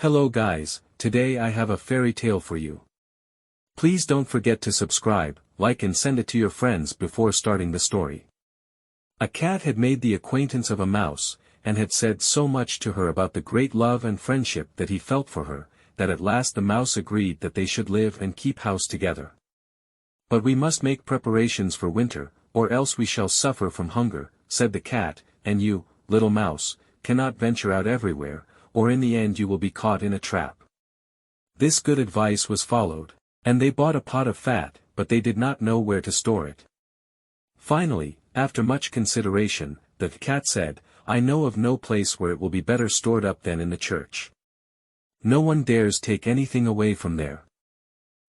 Hello guys, today I have a fairy tale for you. Please don't forget to subscribe, like and send it to your friends before starting the story. A cat had made the acquaintance of a mouse, and had said so much to her about the great love and friendship that he felt for her, that at last the mouse agreed that they should live and keep house together. "But we must make preparations for winter, or else we shall suffer from hunger," said the cat, "and you, little mouse, cannot venture out everywhere, or in the end you will be caught in a trap." This good advice was followed, and they bought a pot of fat, but they did not know where to store it. Finally, after much consideration, the cat said, "I know of no place where it will be better stored up than in the church. No one dares take anything away from there.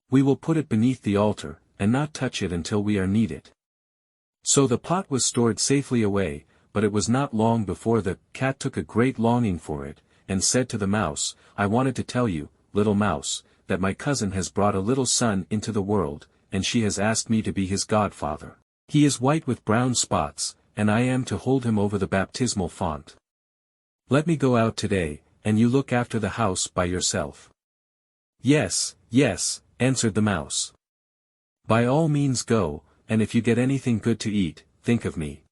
We will put it beneath the altar, and not touch it until we need it." So the pot was stored safely away, but it was not long before the cat took a great longing for it, and said to the mouse, "I wanted to tell you, little mouse, that my cousin has brought a little son into the world, and she has asked me to be his godfather. He is white with brown spots, and I am to hold him over the baptismal font. Let me go out today, and you look after the house by yourself." "Yes, yes," answered the mouse. "By all means go, and if you get anything good to eat, think of me.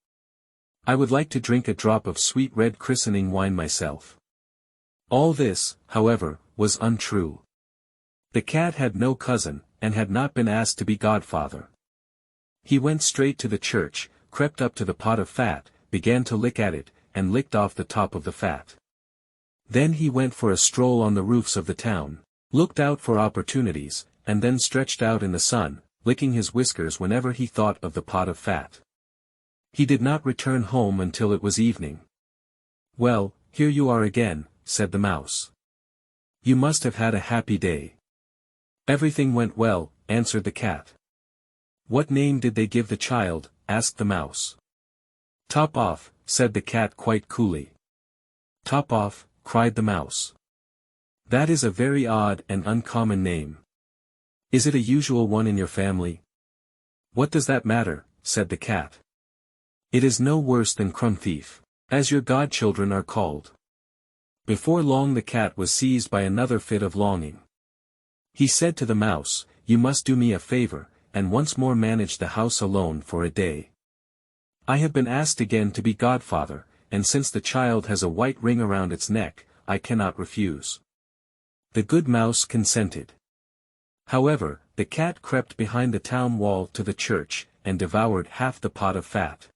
I would like to drink a drop of sweet red christening wine myself." All this, however, was untrue. The cat had no cousin, and had not been asked to be godfather. He went straight to the church, crept up to the pot of fat, began to lick at it, and licked off the top of the fat. Then he went for a stroll on the roofs of the town, looked out for opportunities, and then stretched out in the sun, licking his whiskers whenever he thought of the pot of fat. He did not return home until it was evening. "Well, here you are again," said the mouse. "You must have had a happy day." "Everything went well," answered the cat. "What name did they give the child?" asked the mouse. "Top off," said the cat quite coolly. "Top off," cried the mouse. "That is a very odd and uncommon name. Is it a usual one in your family?" "What does that matter?" said the cat. "It is no worse than Crumb Thief, as your godchildren are called." Before long the cat was seized by another fit of longing. He said to the mouse, "You must do me a favor, and once more manage the house alone for a day. I have been asked again to be godfather, and since the child has a white ring around its neck, I cannot refuse." The good mouse consented. However, the cat crept behind the town wall to the church, and devoured half the pot of fat.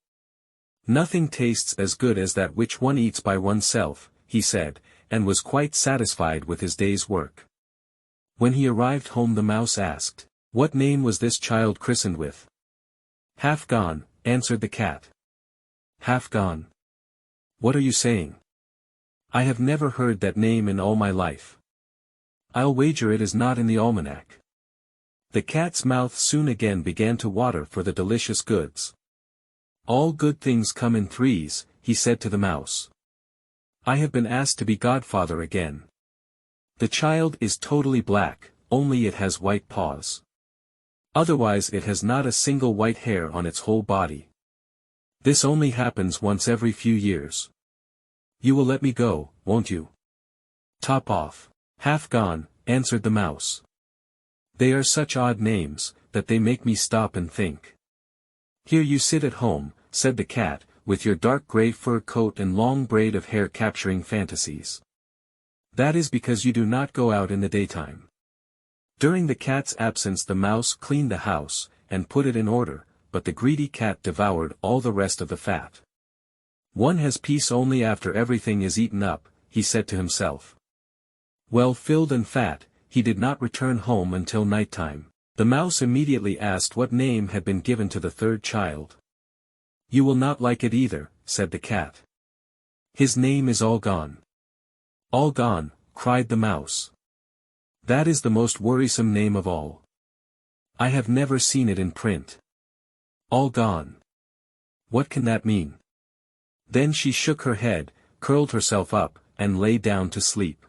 "Nothing tastes as good as that which one eats by oneself," he said, and was quite satisfied with his day's work. When he arrived home the mouse asked, "What name was this child christened with?" "Half gone," answered the cat. "Half gone? What are you saying? I have never heard that name in all my life. I'll wager it is not in the almanac." The cat's mouth soon again began to water for the delicious goods. "All good things come in threes," he said to the mouse. "I have been asked to be godfather again. The child is totally black, only it has white paws. Otherwise it has not a single white hair on its whole body. This only happens once every few years. You will let me go, won't you?" "Top off, half gone," answered the mouse. "They are such odd names, that they make me stop and think." "Here you sit at home," said the cat, "with your dark gray fur coat and long braid of hair capturing fantasies. That is because you do not go out in the daytime." During the cat's absence the mouse cleaned the house, and put it in order, but the greedy cat devoured all the rest of the fat. "One has peace only after everything is eaten up," he said to himself. Well filled and fat, he did not return home until night-time. The mouse immediately asked what name had been given to the third child. "You will not like it either," said the cat. "His name is All Gone." "All Gone," cried the mouse. "That is the most worrisome name of all. I have never seen it in print. All Gone. What can that mean?" Then she shook her head, curled herself up, and lay down to sleep.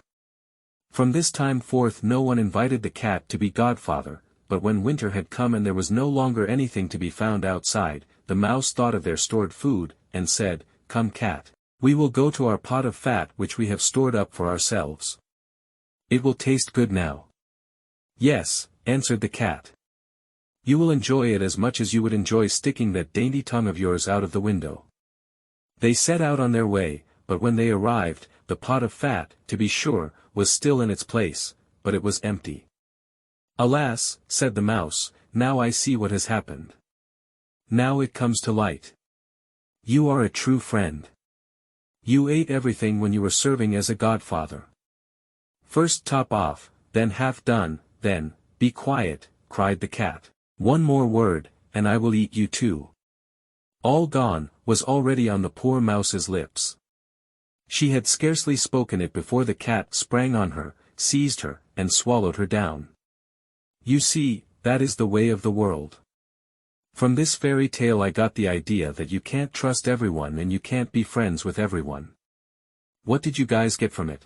From this time forth no one invited the cat to be godfather, but when winter had come and there was no longer anything to be found outside, the mouse thought of their stored food, and said, "Come cat, we will go to our pot of fat which we have stored up for ourselves. It will taste good now. Yes, answered the cat. You will enjoy it as much as you would enjoy sticking that dainty tongue of yours out of the window. They set out on their way, but when they arrived, the pot of fat, to be sure, was still in its place, but it was empty. Alas, said the mouse, now I see what has happened. Now it comes to light. You are a true friend. You ate everything when you were serving as a godfather. First top off, then half done, then, be quiet, cried the cat. One more word, and I will eat you too. All gone, was already on the poor mouse's lips. She had scarcely spoken it before the cat sprang on her, seized her, and swallowed her down. You see, that is the way of the world. From this fairy tale I got the idea that you can't trust everyone and you can't be friends with everyone. What did you guys get from it?